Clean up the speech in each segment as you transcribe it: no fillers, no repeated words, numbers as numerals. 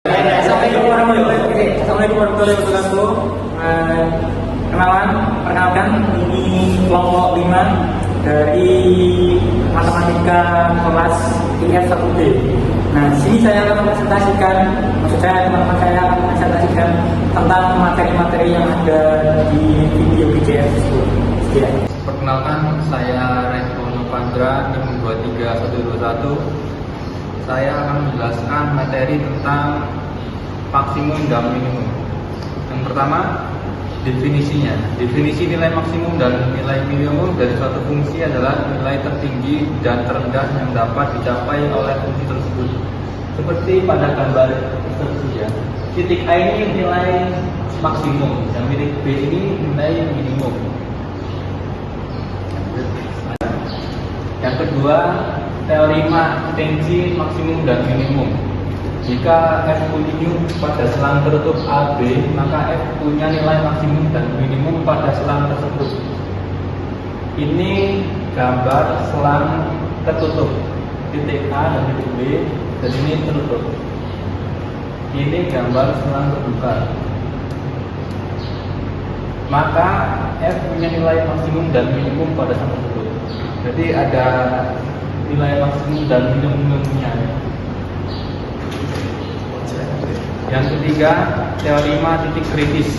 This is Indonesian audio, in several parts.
Assalamualaikum warahmatullahi wabarakatuh. Perkenalkan, ini kelompok 5 dari matematika kelas IF 1B. Nah, di sini saya akan mempresentasikan, teman-teman saya akan mempresentasikan tentang materi-materi yang ada di video PJS tersebut. Sekian. Perkenalkan, saya Revo Novandra, NIM 23121. Saya akan menjelaskan materi tentang maksimum dan minimum. Yang pertama, definisinya. Definisi nilai maksimum dan nilai minimum dari suatu fungsi adalah nilai tertinggi dan terendah yang dapat dicapai oleh fungsi tersebut. Seperti pada gambar tersebut ya. Titik A ini nilai maksimum, dan titik B ini nilai minimum. Yang kedua, teori tensi maksimum dan minimum. Jika F kontinu pada selang tertutup AB, maka F punya nilai maksimum dan minimum pada selang tersebut. Ini gambar selang tertutup, titik A dan titik B, dan ini tertutup. Ini gambar selang terbuka. Maka F punya nilai maksimum dan minimum pada selang tersebut. Jadi ada nilai maksimum dan minimumnya. Yang ketiga, teori titik kritis.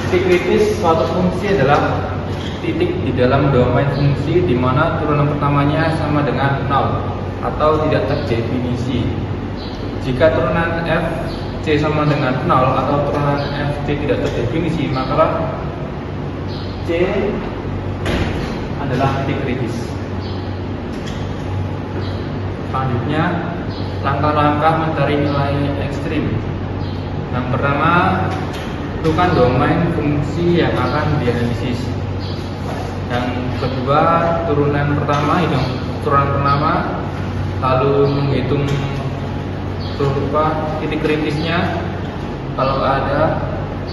Titik kritis suatu fungsi adalah titik di dalam domain fungsi di mana turunan pertamanya sama dengan 0 atau tidak terdefinisi. Jika turunan fc sama dengan 0 atau turunan fc tidak terdefinisi, maka c adalah titik kritis. Selanjutnya, langkah-langkah mencari nilai ekstrim. Yang pertama, tentukan domain fungsi yang akan dianalisis. Yang kedua, turunan pertama, lalu menghitung berupa titik kritisnya kalau ada,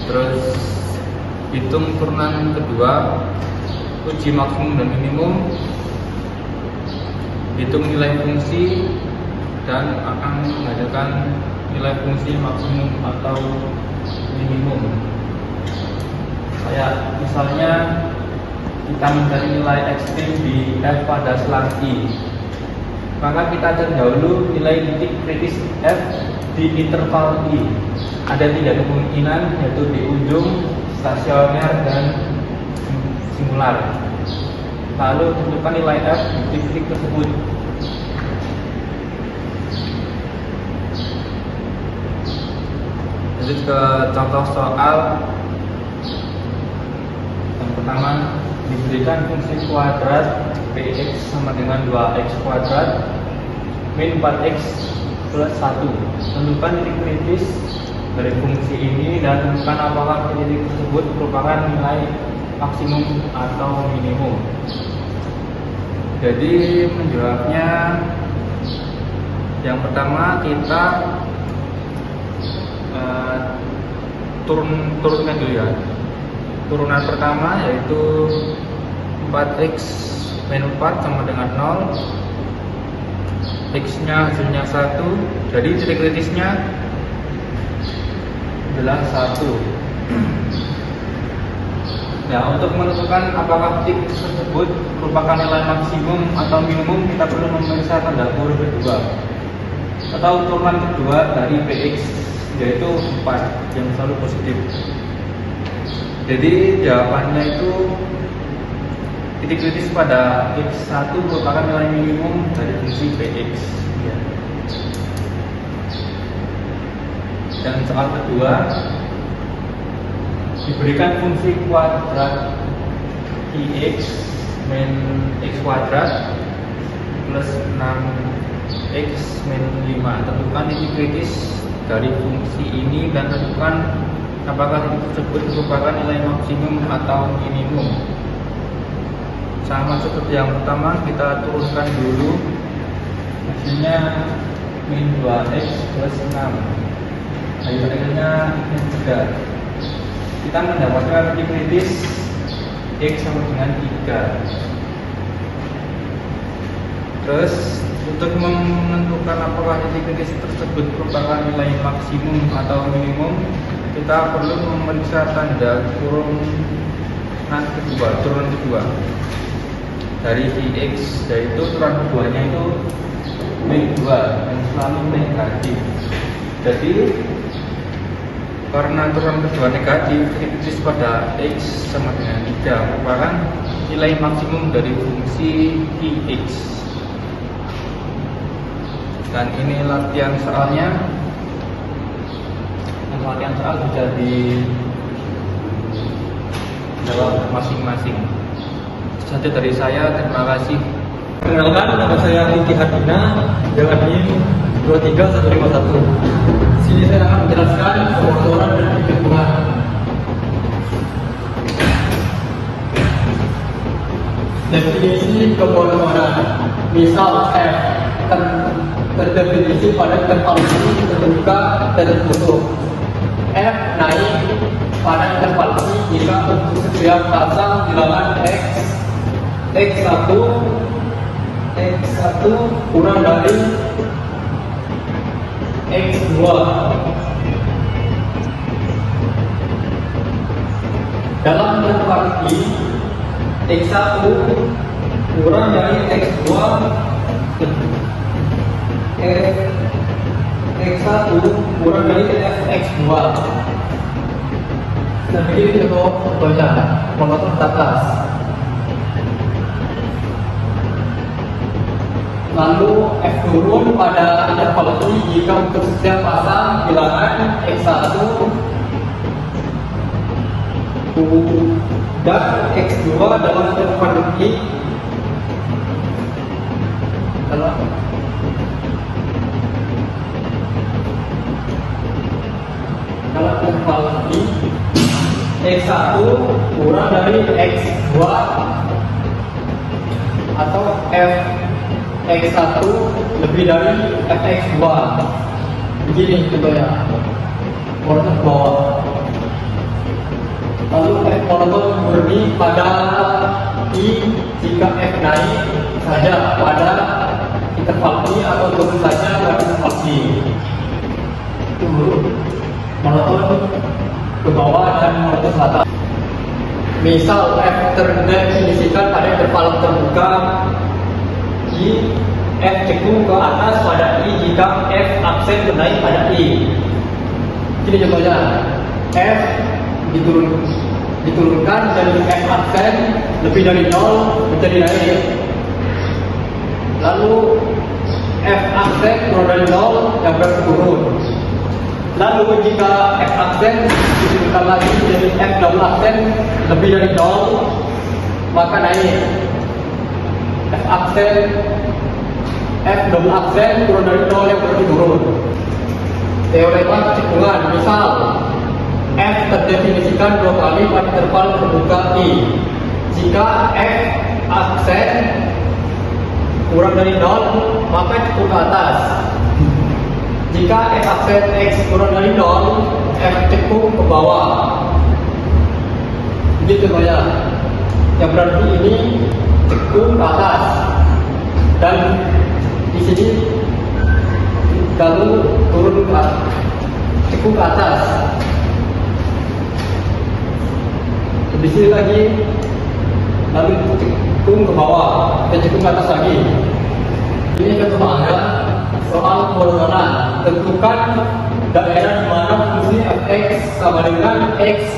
terus hitung turunan kedua, uji maksimum dan minimum, hitung nilai fungsi, dan akan mengadakan nilai fungsi maksimum atau minimum. Kayak misalnya kita mencari nilai ekstrim di F pada selang I, maka kita cari dahulu nilai titik kritis F di interval I. Ada 3 kemungkinan, yaitu di ujung, stasioner, dan singular. Lalu tentukan nilai F di titik tersebut. Lanjut ke contoh soal. Yang pertama, diberikan fungsi kuadrat px sama dengan 2x kuadrat min 4x plus 1. Tentukan titik kritis dari fungsi ini dan tentukan apakah titik tersebut merupakan nilai maksimum atau minimum. Jadi menjawabnya, yang pertama kita turunkan dulu ya. Turunan pertama yaitu 4x min 4 sama dengan 0. X nya hasilnya 1. Jadi titik kritisnya adalah 1. Nah, untuk menentukan apakah titik tersebut merupakan nilai maksimum atau minimum, kita perlu memeriksa tanda kurung kedua atau turunan kedua dari px, yaitu 4 yang selalu positif. Jadi jawabannya itu titik kritis pada x1 merupakan nilai minimum dari fungsi px ya. Dan soal kedua, diberikan fungsi kuadrat ix min x kuadrat plus 6x min 5. Tentukan titik kritis dari fungsi ini dan tentukan apakah titik tersebut merupakan nilai maksimum atau minimum. Sama seperti yang pertama, kita turunkan dulu, hasilnya min 2x plus 6. Hasilnya min 3. Kita mendapatkan titik kritis x sama dengan 3. Terus Untuk menentukan apakah titik kritis tersebut merupakan nilai maksimum atau minimum, kita perlu memeriksa tanda turunan kedua dari X, yaitu turunan keduanya itu -2 yang selalu negatif. Jadi karena turunan kedua negatif, titik kritis pada X sama dengan 3 merupakan nilai maksimum dari fungsi X. Dan ini latihan soalnya. Dan latihan soal sudah dijawab masing-masing. Saja dari saya, terima kasih. Perkenalkan, nama saya Vicky Hardina dengan NIM 23151. Di sini saya akan menjelaskan pengaturan dan perhitungan. Definisi kebolehwanan. Misal F terdefinisi pada interval I terbuka dan tertutup. F naik pada interval I jika untuk setiap pasang bilangan X1 kurang dari X2. Dalam interval I, X1 kurang dari X2, X1 kurang dari X2. Dan begini contohnya, monoton atas. Lalu F turun pada interval I jika untuk setiap pasang bilangan X1 dan X2 dalam interval I dalam interval I X1 kurang dari X2 atau X1 lebih dari Fx2. Begini contohnya, monoton ke bawah. Lalu F monoton murni pada I jika F naik saja pada interval I atau turun saja pada interval I. Tunggu, monoton ke bawah dan monoton ke atas. Misal F terdefinisikan pada interval terbuka I, F cekung ke atas pada I jika F absen menaik pada I. Ini contohnya, F diturunkan dan F absen lebih dari 0 menjadi naik. Lalu F absen kurang dari 0 yang berarti turun. Lalu jika F absen diturunkan lagi menjadi F double absen lebih dari 0 maka naik. F double absen kurang dari 0 yang berarti turun. Teorema cekungan, misal F terdefinisikan 2 kali pada interval terbuka I. Jika F absen kurang dari 0 maka cekung ke atas. Jika F absen X kurang dari 0, F cekung ke bawah. Begitu ya. Yang berarti ini cekung ke atas, dan di sini lalu turun ke cekung ke atas. Di sini lagi lalu cekung ke bawah dan cekung ke atas lagi. Ini contoh Anda soal kebolehwanan. Tentukan daerah di mana fungsi Fx sama dengan X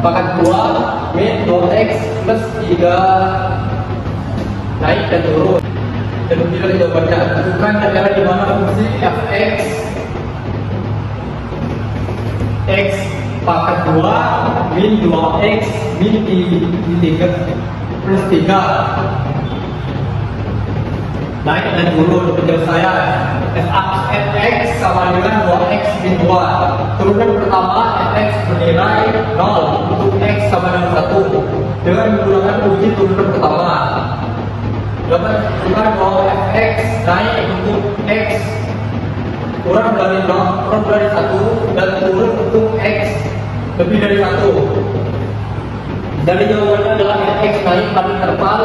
pangkat 2 min 2x plus 3 naik dan turun. Dan bila jawabannya, tentukan daerah di mana fungsi Fx X pangkat 2 min 2x min 3 plus 3 naik dan turun. Penyelesaian Fx sama dengan 2x min 2. Turunan pertama Fx bernilai 0 untuk x sama dengan 1 dengan menggunakan uji turunan pertama. Dapat tentukan bahwa Fx naik untuk x kurang dari 0, kurang dari 1 dan turun untuk x lebih dari 1. Dari jawabannya adalah Fx naik pada interval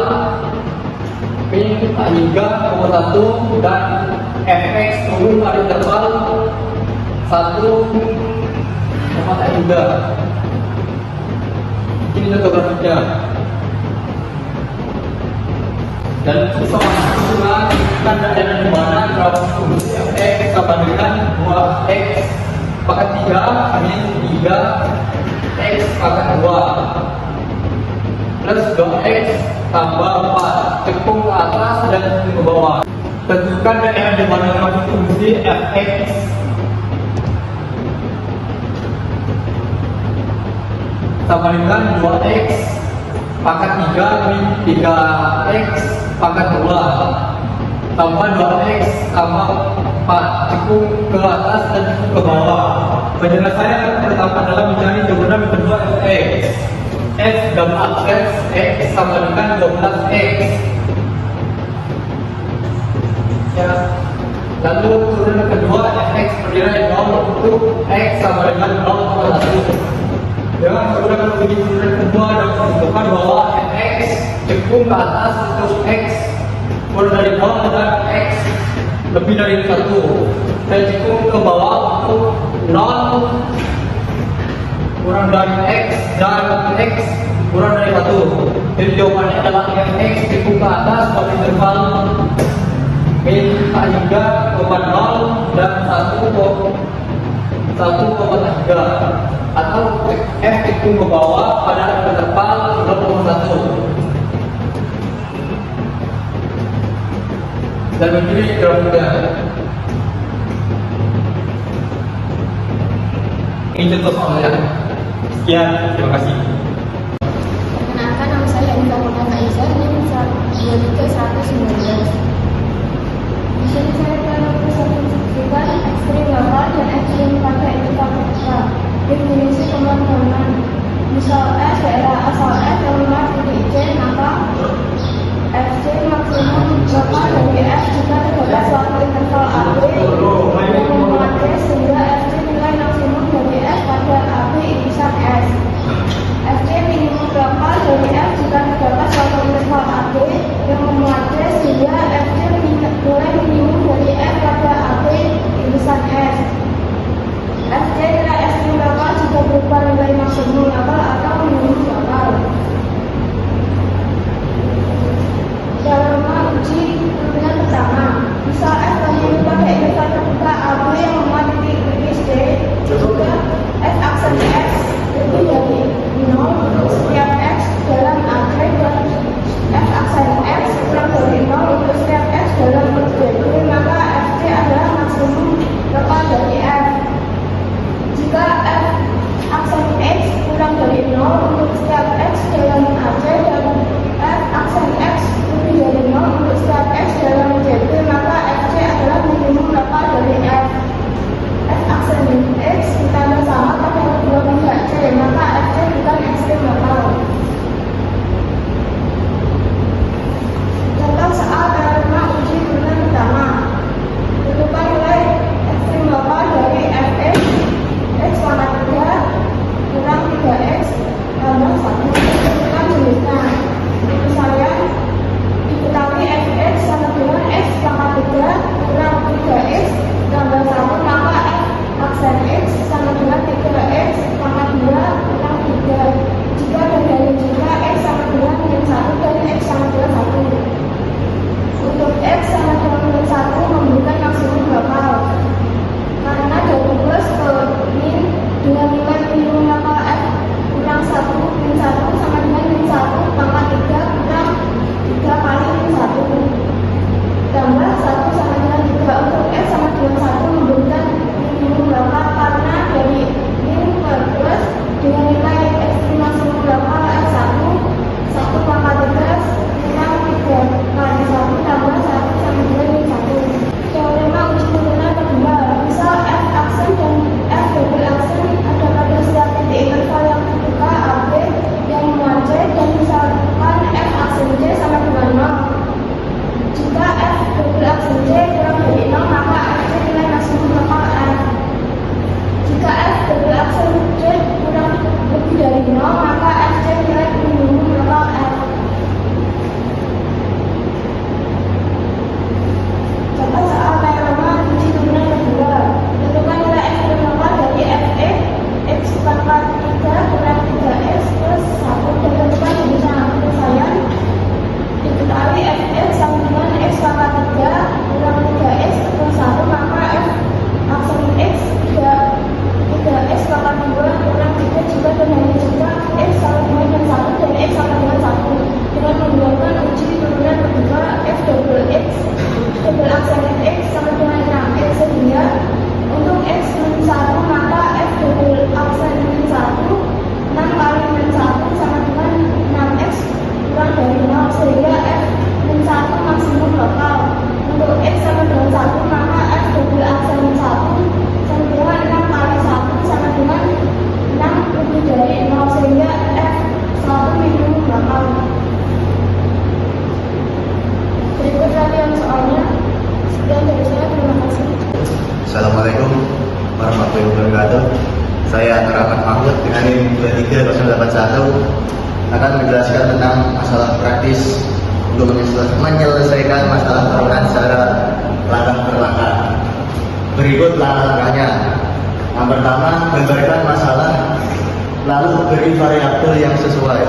P min tak hingga 1 dan fx turun pada interval 1, tak hingga. Ini contoh grafiknya. Dan sama dengan tanda yang di mana grafik fungsi fx sama dengan 2x pangkat 3 min 3 x pangkat 2 plus 2x tambah 4 cekung ke atas dan cekung ke bawah. Tentukan daerah di mana grafik fungsi fx sama dengan 2x pangkat 3 min 3x pangkat 2 tambah 2x tambah 4 cekung ke atas dan cekung ke bawah. Penjelasannya pertama adalah mencari jawaban yang kedua fx. F double x sama dengan 12x. Ya. Lalu turunan kedua fx bernilai 0 untuk x sama dengan 0,1. Dengan menggunakan turunan kedua dan menentukan bahwa fx cekung ke atas untuk x kurang dari 0 dan x lebih dari 1 dan cekung ke bawah untuk 0 kurang dari x dan x kurang dari 1. Jadi jawabannya adalah fx cekung ke atas pada interval min tak hingga 0 dan 1,3 atau f cekung ke bawah pada interval 0,1. Dan begini grafiknya. Ini contoh soalnya. Sekian, terima kasih. Perkenalkan, nama saya Indra Purnama Iza, NIM 13119. Di sini saya akan mempresentasikan ekstrim lokal dan ekstrim pada interval ketika. Definisi pemahaman. Misal S daerah asal S yang lemah titik C, maka FC maksimum lokal dari F jika terdapat suatu interval AB yang memuat sehingga FC nilai maksimum dari S pada AB irisan S. FC uji turunan kedua f double x double aksen x sama dengan 6x sehingga untuk x min 1 maka f double aksen min 1 6 kali min 1 sama dengan 6x kurang dari 0 sehingga f min 1 maksimum lokal. Untuk x sama dengan 1 maka f double aksen min 1 sama dengan 6 kali 1 sama dengan 6 lebih dari 0 sehingga f 1 minimum lokal. Berikut latihan soalnya. Sekian dari saya, terima kasih. Assalamualaikum warahmatullahi wabarakatuh. Saya Rahmat Mahmud dengan NIM 23081 akan menjelaskan tentang masalah praktis untuk menyelesaikan masalah turunan secara langkah per langkah. Berikut langkah-langkahnya. Yang pertama, gambarkan masalah lalu beri variabel yang sesuai.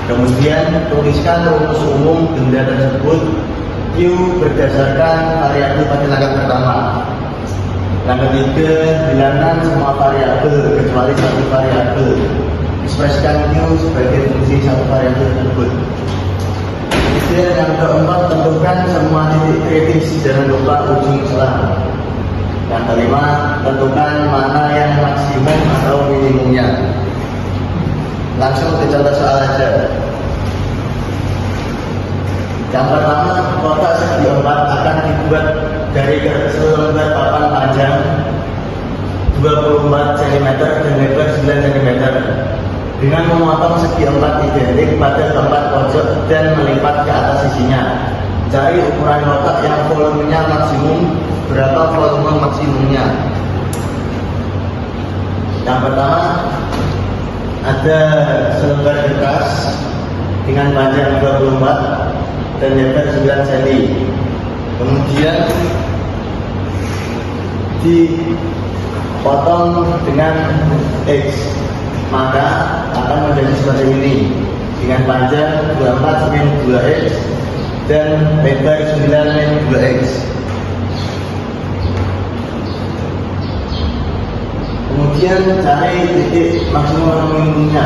Kemudian tuliskan rumus umum benda tersebut Q berdasarkan variabel pada langkah pertama. Yang ketiga, hilangkan semua variabel kecuali satu variabel. Ekspresikan Q sebagai fungsi satu variabel tersebut. Kemudian yang keempat, tentukan semua titik kritis, jangan lupa ujung selang. Yang kelima, tentukan mana yang maksimum atau minimumnya. Langsung ke contoh soal aja. Yang pertama, kotak segi 4 akan dibuat dari selembar papan panjang 24 cm dan lebar 9 cm dengan memotong segi 4 identik pada tempat pojok dan melipat ke atas sisinya. Cari ukuran kotak yang volumenya maksimum. Berapa volume maksimumnya? Yang pertama, ada selembar kertas dengan panjang 24 dan lebar 9 cm. Kemudian dipotong dengan X, maka akan menjadi seperti ini dengan panjang 24 min 2X dan lebar 9 min 2X. Kemudian cari titik maksimum atau minimumnya.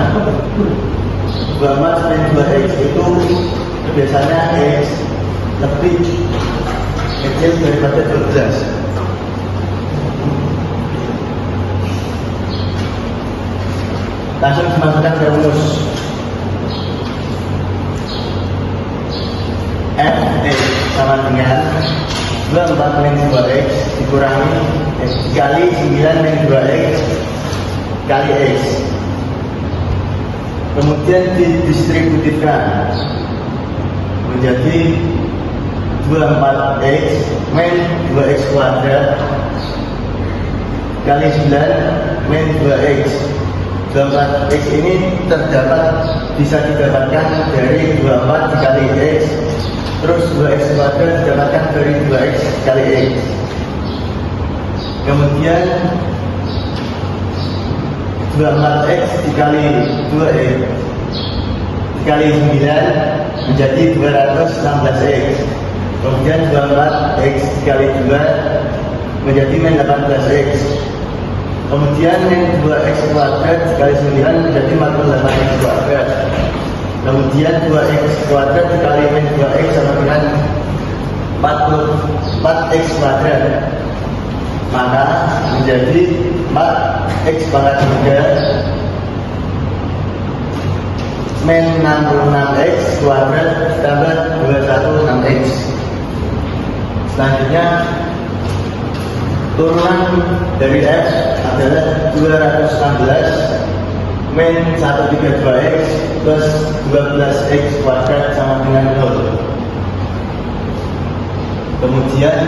24 min 2X itu biasanya X lebih kecil daripada 12. Langsung dimasukkan ke rumus. F(x) sama dengan 24 min 2X dikurangi dikali 9 min 2X kali X. Kemudian didistributifkan menjadi 24X min 2X kuadrat kali 9 min 2X. 24X ini bisa didapatkan dari 24 dikali X, terus 2X kuadrat didapatkan dari 2X kali X. Kemudian 24X dikali 2X dikali 9 menjadi 216X. Kemudian 24X dikali 2 menjadi min 18X. Kemudian min 2X kuadrat dikali 9 menjadi 48X kuadrat. Kemudian 2X kuadrat dikali min 2X sama dengan 44X kuadrat, maka menjadi 4X pangkat 3 min 66X kuadrat ditambah 216X. Selanjutnya turunan dari F adalah 216 min 132X plus 12X kuadrat sama dengan 0. Kemudian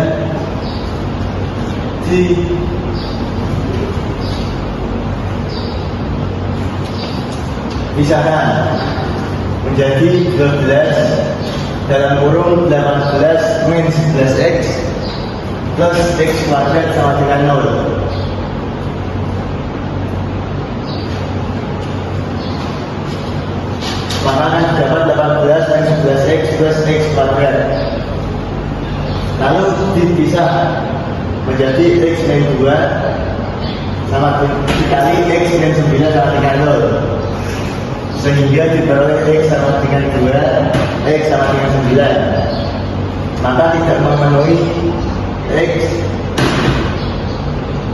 dipisahkan menjadi 12 dalam kurung 18 min 11X plus X kuadrat sama dengan 0. Maka akan dapat 18 dan 11X plus X kuadrat. Lalu dipisah menjadi X min 2 sama dikali X min 9 sama dengan 0. sehingga diperoleh X sama dengan 2, X sama dengan 9, maka tidak memenuhi X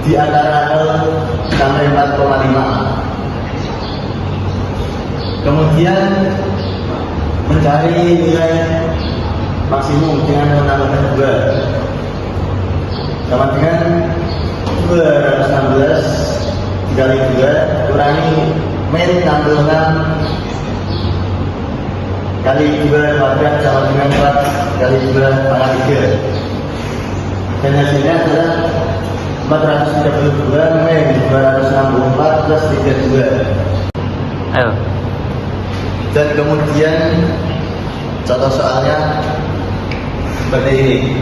di antara 0 sampai 4,5. Kemudian mencari nilai maksimum dengan menambahkan 2 sama dengan 216 dikali 2 kurangi min 66 kali 2 kuadrat sama dengan 4 kali 2 pangkat 3, dan hasilnya adalah 432 min 264 plus 32. Ayo. Dan kemudian contoh soalnya seperti ini.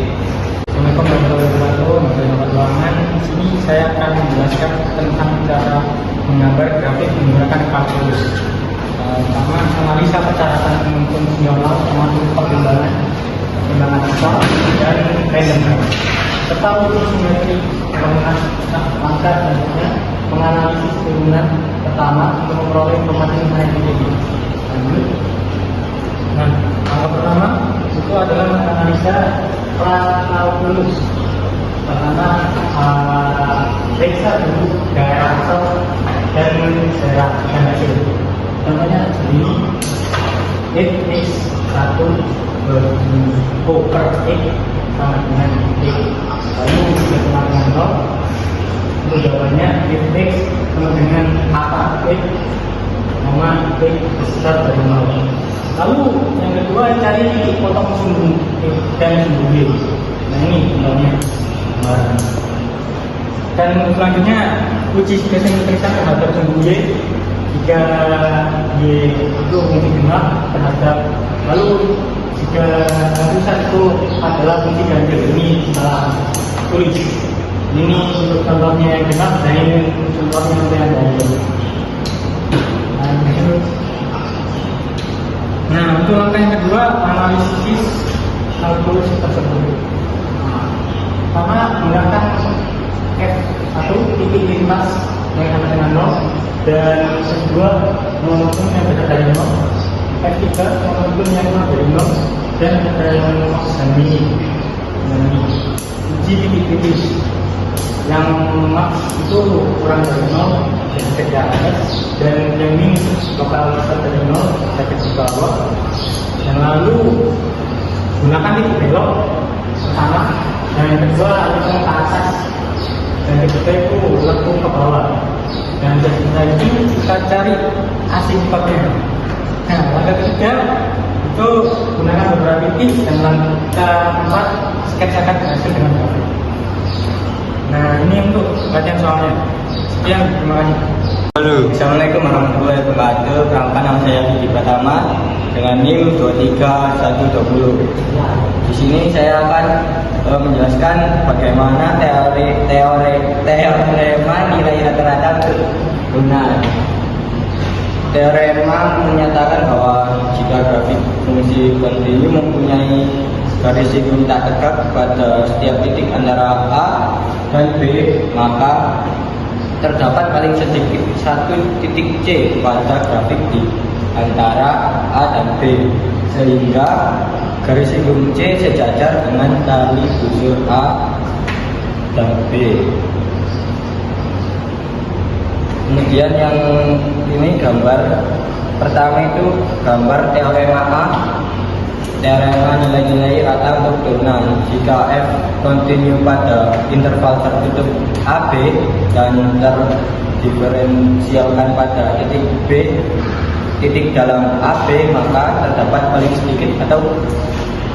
Assalamualaikum warahmatullahi wabarakatuh. Menteri Keuangan. Di sini saya akan menjelaskan tentang cara menggambar grafik menggunakan kalkulus. Pertama, analisa persyaratan fungsional termasuk perkembangan skor dan random serta ukur simetri langkah selanjutnya menganalisis turunan pertama untuk memperoleh informasi mengenai ini. Nah, langkah pertama itu adalah menganalisa kalkulus. Pertama, periksa dulu daerah asal dan daerah hasil. Contohnya ini x1 per x sama dengan x, lalu sama dengan 0. Untuk jawabannya x sama dengan apa x sama x besar dari 0. Lalu yang kedua, cari titik potong sumbu dan sumbu y. Nah ini contohnya. Dan selanjutnya uji simetrisan terhadap sumbu y jika y itu fungsi genap terhadap, lalu jika pusat itu adalah fungsi ganjil. Ini salah tulis. Ini untuk contohnya yang genap dan ini contohnya yang ganjil. Nah, untuk langkah yang kedua, analisis kalkulus tersebut. Pertama, menggunakan F1 titik lintas yang sama dengan 0, dan F2 momentum yang berada dari 0, F3 momentum yang keluar dari 0, dan dan ini. Uji titik-titik yang max itu kurang dari 0 dan tegak atas, dan yang min lokal besar dari 0 sakit di bawah. Dan lalu gunakan titik belok pertama, dan yang kedua langsung ke atas, dan ketiga itu langsung ke bawah. Dan setelah itu kita cari asimptotnya. Nah, langkah ketiga itu gunakan beberapa titik, dan langkah keempat sketsakan hasil dengan grafik. Nah, ini untuk latihan soalnya. Sekian, terima kasih. Halo, Assalamualaikum warahmatullahi wabarakatuh. Perkenalkan, nama saya Didi Pratama dengan NIM 23120. Di sini saya akan menjelaskan bagaimana teorema nilai rata-rata turunan. Teorema menyatakan bahwa jika grafik fungsi kontinu mempunyai garis siku tak tegak pada setiap titik antara A dan B, maka terdapat paling sedikit satu titik C pada grafik di antara A dan B, sehingga garis siku C sejajar dengan tali busur A dan B. Kemudian yang ini gambar pertama itu gambar teorema A, teorema nilai-nilai rata untuk turunan. Jika F kontinu pada interval tertutup AB dan terdiferensialkan pada titik B, titik dalam AB, maka terdapat paling sedikit atau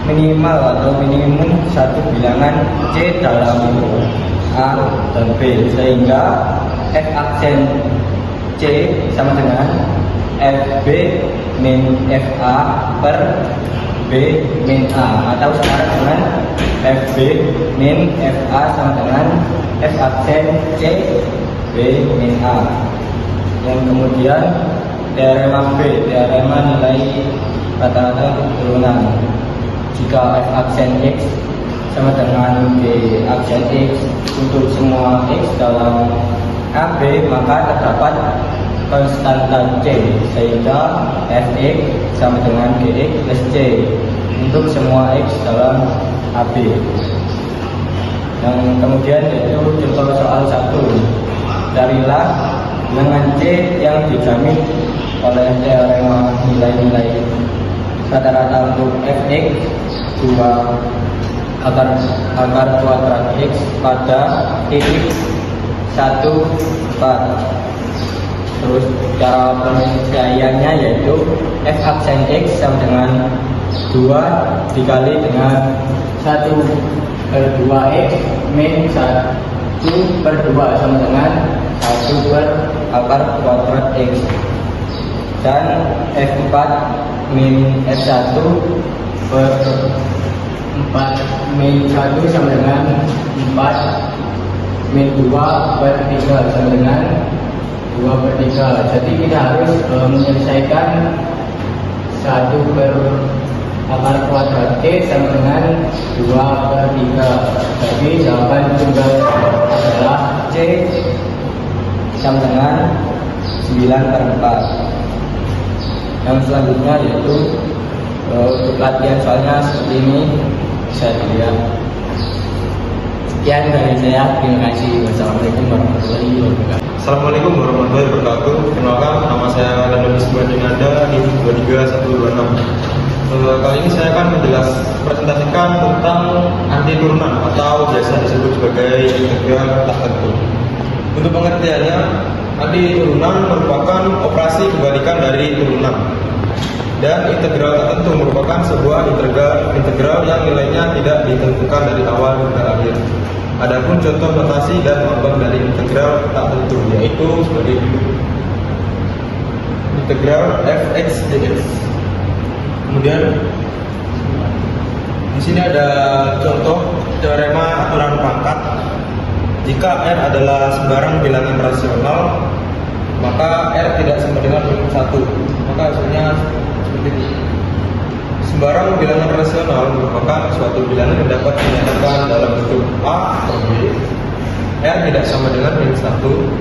minimum satu bilangan C dalam A dan B, sehingga F aksen C sama dengan FB min FA per B min A, atau setara dengan FB min FA sama dengan F aksen C B min A. Yang kemudian teorema B, teorema nilai rata-rata untuk turunan. Jika F aksen X sama dengan B aksen X untuk semua X dalam AB, maka terdapat konstanta C, sehingga fx sama dengan gx plus c untuk semua x dalam AB. Yang kemudian yaitu contoh soal 1. Carilah bilangan C yang dijamin oleh teorema nilai-nilai rata-rata untuk fx 2 akar kuadrat x pada titik 1, 4. Terus cara penyelesaiannya yaitu f aksen x sama dengan 2 dikali dengan 1/2x min 1/2 sama dengan 1 per akar kuadrat x, dan f4 min f1 per 4 min 1 sama dengan 4 min 2 per 3 sama dengan 2/3. Jadi kita harus menyelesaikan 1 per akar kuadrat C sama dengan 2/3. Jadi jawaban tunggal adalah C sama dengan 9/4. Yang selanjutnya yaitu untuk latihan soalnya seperti ini, bisa dilihat. Sekian dari saya, terima kasih. Wassalamualaikum warahmatullahi wabarakatuh. Assalamualaikum warahmatullahi wabarakatuh. Kenalkan, nama saya Danul Isbadinanda, NIM 23126. Kali ini saya akan presentasikan tentang anti turunan atau biasa disebut sebagai integral tak tentu. Untuk pengertiannya, anti turunan merupakan operasi kebalikan dari turunan, dan integral tak tentu merupakan sebuah integral yang nilainya tidak ditentukan dari awal hingga akhir. Adapun contoh notasi dan lambang dari integral tak tentu yaitu sebagai berikut. Integral fx dx. Kemudian di sini ada contoh teorema aturan pangkat. Jika R adalah sembarang bilangan rasional, maka R tidak sama dengan 1. Maka hasilnya seperti ini. Sembarang bilangan rasional merupakan suatu bilangan yang dapat dinyatakan dalam bentuk A atau B. R tidak sama dengan min 1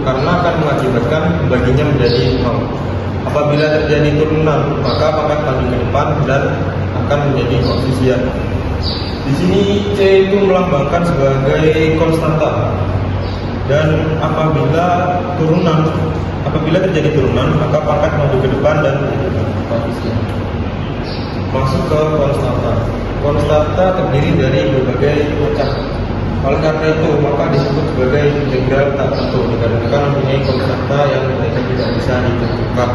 karena akan mengakibatkan baginya menjadi 0. Apabila terjadi turunan, maka pangkat maju ke depan dan akan menjadi koefisien. Di sini C itu melambangkan sebagai konstanta. Dan apabila terjadi turunan, maka pangkat maju ke depan dan menjadi koefisien. Masuk ke konstanta. Konstanta terdiri dari berbagai macam. Oleh karena itu, maka disebut sebagai integral tak tentu dikarenakan mempunyai konstanta yang nilainya tidak bisa ditentukan.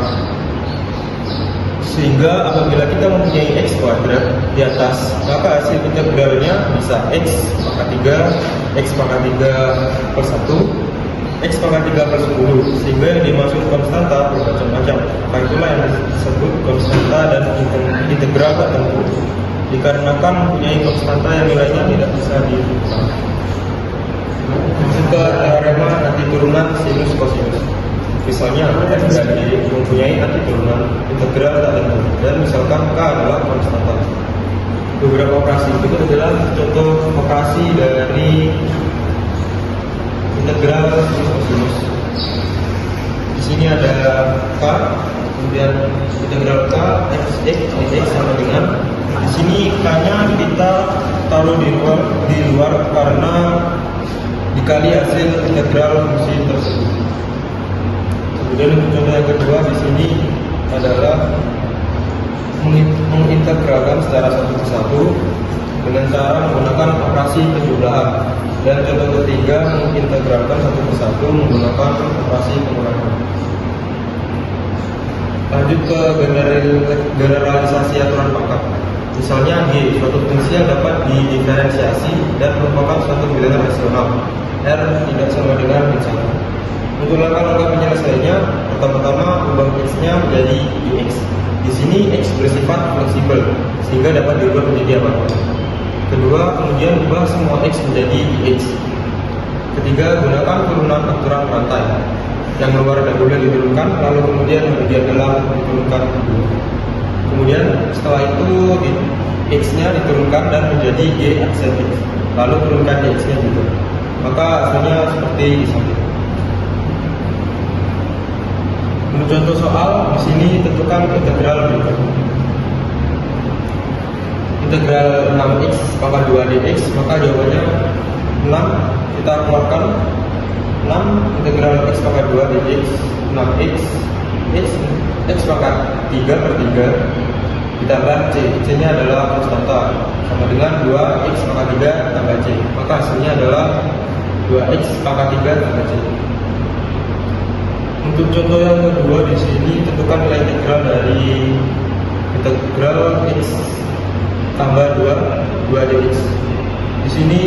Sehingga apabila kita mempunyai x kuadrat di atas, maka hasil integralnya bisa x pangkat 3, x pangkat 3 per 1, x pangkat 3 per 10. Sehingga yang dimaksud konstanta bermacam-macam. Maka itulah yang disebut konstanta dan integral tak tentu dikarenakan mempunyai konstanta yang nilainya tidak bisa ditentukan. Juga teorema anti turunan sinus kosinus. Misalnya f dan y mempunyai anti turunan integral tak tentu, dan misalkan k adalah konstanta. Beberapa operasi itu adalah contoh operasi dari integral sinus kosinus. Di sini ada k, kemudian integral k x sama dengan, di sini k-nya kita taruh di luar karena dikali hasil integral fungsi tersebut. Kemudian untuk contoh yang kedua di sini adalah mengintegralkan secara satu persatu dengan cara menggunakan operasi penjumlahan. Dan contoh ketiga mengintegralkan satu persatu menggunakan operasi pengurangan. Lanjut ke generalisasi aturan pangkat. Misalnya G, suatu fungsi yang dapat didiferensiasi dan merupakan suatu bilangan rasional. R tidak sama dengan min 1. Untuk langkah-langkah penyelesaiannya, pertama-tama ubah x-nya menjadi dx. Di sini x bersifat fleksibel sehingga dapat diubah menjadi apapun. Kedua, kemudian ubah semua x menjadi dx. Ketiga, gunakan turunan aturan rantai. Yang luar dan boleh diturunkan, lalu kemudian bagian dalam diturunkan dulu. Kemudian setelah itu x-nya diturunkan dan menjadi y aksen x. Lalu turunkan dx-nya juga. Maka hasilnya seperti di samping. Untuk contoh soal, di sini tentukan integral berikut. Integral 6x pangkat 2 dx, maka jawabannya 6. Kita keluarkan 6 integral x pangkat 2 dx 6x x pangkat 3 per 3 ditambah c nya adalah konstanta sama dengan 2x pangkat 3 tambah c, maka hasilnya adalah 2x pangkat 3 tambah c. Untuk contoh yang kedua, di sini tentukan nilai integral dari integral x tambah 2 dx. Di sini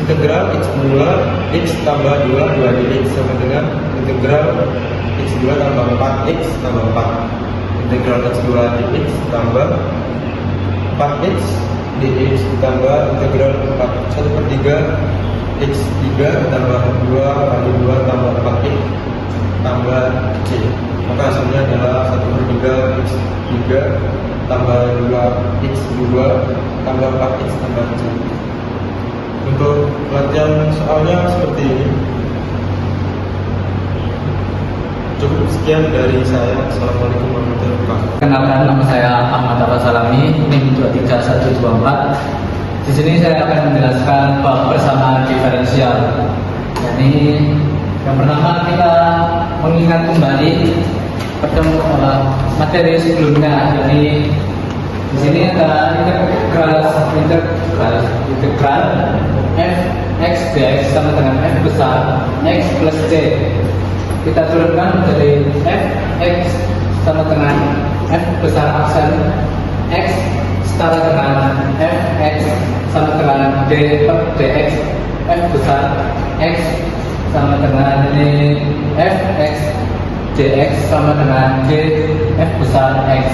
integral x mula x tambah 2 dx sama dengan integral x2 tambah 4x tambah 4. Integral x2 dx tambah 4x dx ditambah integral 1/3 x3 tambah 2 kali 2 tambah 4x tambah c, maka hasilnya adalah 1/3 x3 tambah 2x2 tambah 4x tambah c. Untuk latihan soalnya seperti ini. Cukup sekian dari saya. Assalamualaikum warahmatullahi wabarakatuh. Kenalkan, nama saya Ahmad Abbas Salami, NIM 23124. Di sini saya akan menjelaskan bab persamaan diferensial. Jadi yang pertama kita mengingat kembali materi sebelumnya. Jadi di sini ada integral f x dx sama dengan f besar x plus c. Kita turunkan menjadi f x sama dengan f besar aksen x setara dengan f x sama dengan d per dx, f besar x sama dengan ini f x dx sama dengan d f besar x.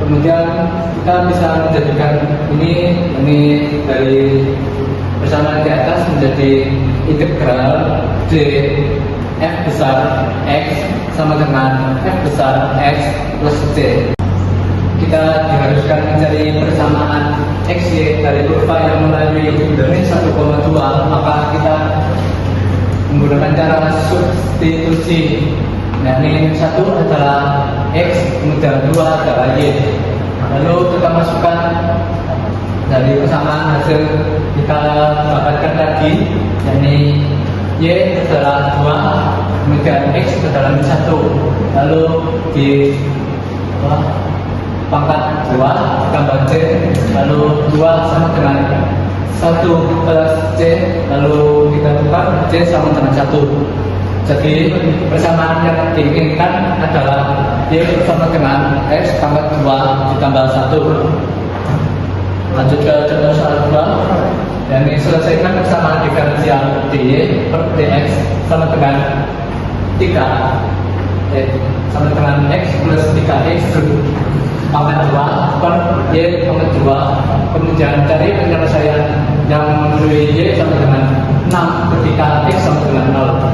Kemudian kita bisa menjadikan ini dari persamaan di atas menjadi integral d f besar x sama dengan f besar x plus c. Kita diharuskan mencari persamaan xy dari kurva yang melalui domain 1,2, maka kita menggunakan cara substitusi. Nah, ini satu adalah x, kemudian 2 adalah y. Lalu kita masukkan dari persamaan hasil kita dapatkan tadi, yakni y adalah 2, kemudian x adalah 1. Lalu di pangkat 2 tambah c, lalu 2 sama dengan 1 plus c, lalu kita tukar c sama dengan 1. Jadi persamaan yang diinginkan adalah y bersama dengan x pangkat 2 ditambah 1. Lanjut ke contoh soal 2. Dan ini selesaikan persamaan diferensial dy per dx sama dengan 3 sama dengan x plus 3x pangkat 2 per y pangkat 2. Kemudian cari penyelesaian yang melalui y sama dengan 6 ketika x sama dengan 0.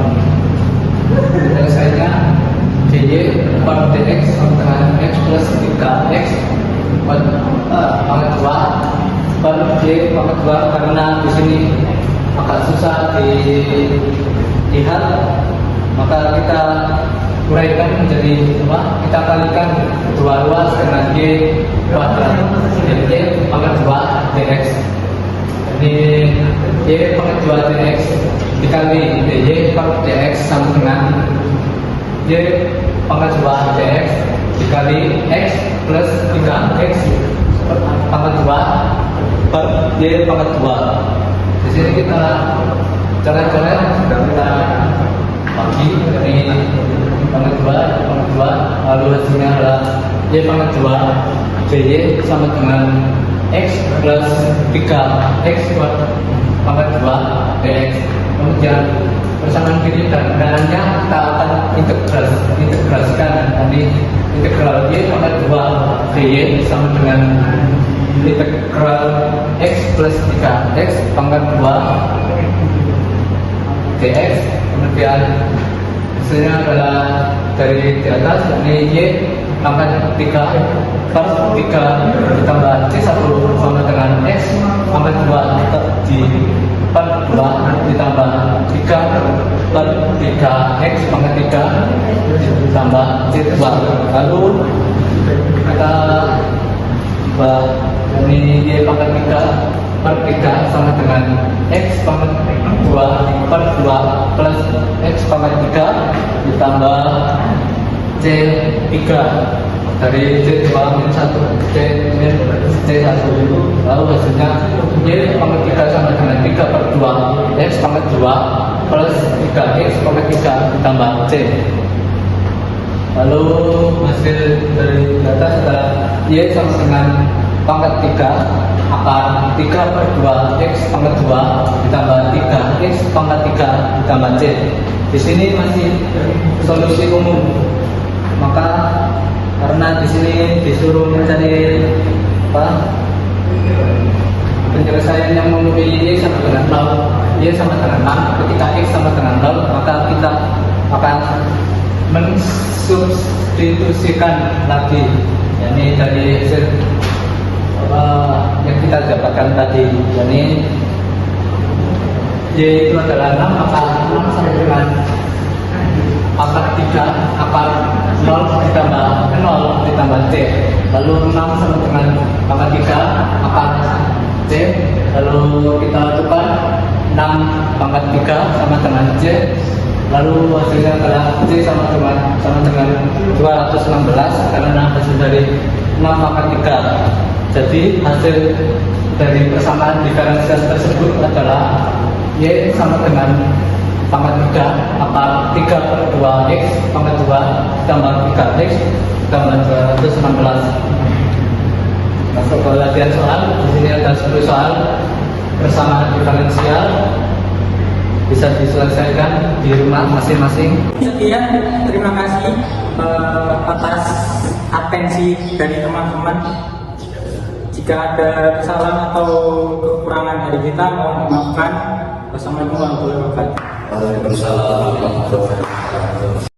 Penyelesaiannya dy per dx sama dengan x plus 3x pangkat 2 per y pangkat 2, karena di sini agak susah dilihat, maka kita uraikan menjadi kita kalikan kedua ruas dengan y kuadrat, y pangkat 2 dx. Jadi y pangkat 2 dx dikali dy per dx sama dengan y pangkat 2 dx dikali x plus 3x pangkat 2 per y pangkat 2. Di sini kita coret-coret sudah kita bagi dari pangkat 2, lalu hasilnya adalah y pangkat 2 dy sama dengan x plus 3x pangkat 2 dx. Kemudian persamaan kiri dan kanannya kita akan integrasikan. Nanti integral y pangkat 2 dy sama dengan integral x plus 3x pangkat 2 dx. Kemudian hasilnya adalah dari di atas, yakni y pangkat 3 per 3 ditambah c1 sama dengan x pangkat 2 per 2 ditambah 3 per 3x pangkat 3 tambah C2. Lalu kita buat ini Y pangkat 3 per 3 sama dengan X pangkat 2 per 2 plus X pangkat 3 ditambah C3 dari C2 min 1 C1 itu, lalu hasilnya Y pangkat 3 sama dengan 3 per 2 X pangkat 2 plus 3X pangkat 3 ditambah C. Lalu hasil dari data setelah Y sama dengan pangkat 3 akar 3 per 2 X pangkat 2 ditambah 3 X pangkat 3 ditambah C. Di sini masih solusi umum, maka karena di sini disuruh mencari penyelesaian yang memenuhi Y sama dengan 0, Y sama dengan 6, ketika X sama dengan 0, maka kita akan mensubstitusikan lagi, yakni dari hasil yang kita dapatkan tadi, yakni Y itu adalah 6, maka 6 sama dengan akar 3 akar 0 ditambah 0 ditambah C, lalu 6 sama dengan akar 3 akar C, lalu kita tukar 6 pangkat 3 sama dengan C, lalu hasilnya adalah C sama dengan 216 karena hasil dari 6 pangkat 3. Jadi hasil dari persamaan diferensial tersebut adalah Y sama dengan pangkat 3 akar 3 per 2 X pangkat 2 tambah 3X tambah 216. Masuk ke latihan soal. Di sini ada 10 soal persamaan diferensial, bisa diselesaikan di rumah masing-masing. Sekian, terima kasih atas atensi dari teman-teman. Jika ada kesalahan atau kekurangan dari kita, mohon dimaafkan. Wassalamualaikum warahmatullahi wabarakatuh. Waalaikumsalam warahmatullahi wabarakatuh.